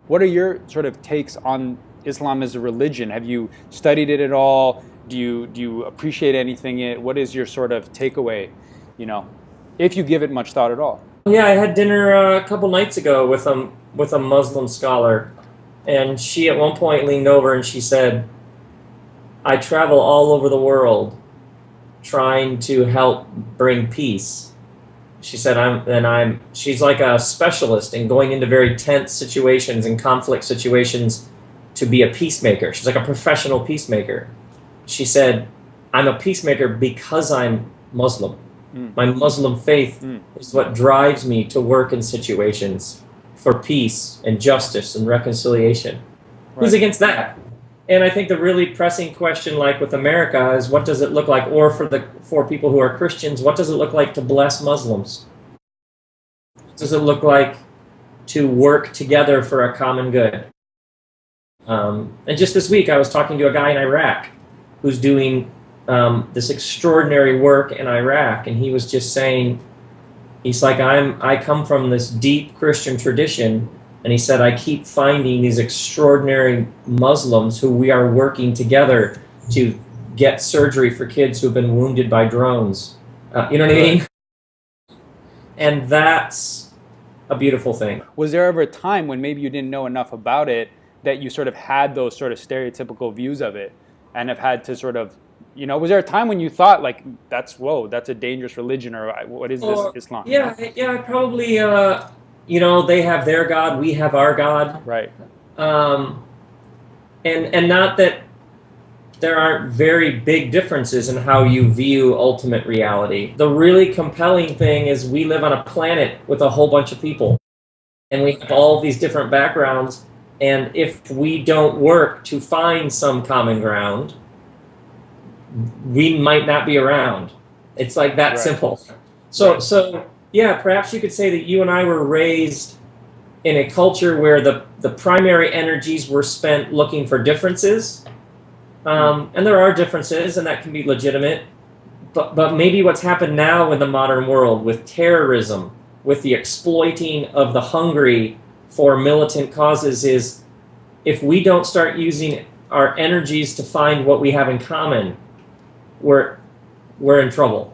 What are your sort of takes on Islam as a religion? Have you studied it at all? Do you appreciate anything in it? What is your sort of takeaway, you know, if you give it much thought at all? Yeah, I had dinner a couple nights ago with a Muslim scholar, and she at one point leaned over and she said, "I travel all over the world trying to help bring peace." She said, she's like a specialist in going into very tense situations and conflict situations to be a peacemaker. She's like a professional peacemaker. She said, "I'm a peacemaker because I'm Muslim. My Muslim faith is what drives me to work in situations for peace and justice and reconciliation." Who's Right. against that? And I think the really pressing question, like with America, is what does it look like, or for people who are Christians, what does it look like to bless Muslims? What does it look like to work together for a common good? And just this week, I was talking to a guy in Iraq who's doing this extraordinary work in Iraq, and he was just saying, he's like, I come from this deep Christian tradition, and he said, I keep finding these extraordinary Muslims who we are working together to get surgery for kids who have been wounded by drones. You know what I mean? And that's a beautiful thing. Was there ever a time when maybe you didn't know enough about it that you sort of had those sort of stereotypical views of it and have had to sort of, you know, was there a time when you thought like, whoa, that's a dangerous religion, or what is this Islam? Yeah, yeah, probably, you know, they have their God, we have our God. Right. And not that there aren't very big differences in how you view ultimate reality. The really compelling thing is we live on a planet with a whole bunch of people, and we have all these different backgrounds, and if we don't work to find some common ground, we might not be around. It's like that simple. So yeah, perhaps you could say that you and I were raised in a culture where the primary energies were spent looking for differences. And there are differences, and that can be legitimate. But maybe what's happened now in the modern world with terrorism, with the exploiting of the hungry for militant causes, is if we don't start using our energies to find what we have in common, we're in trouble.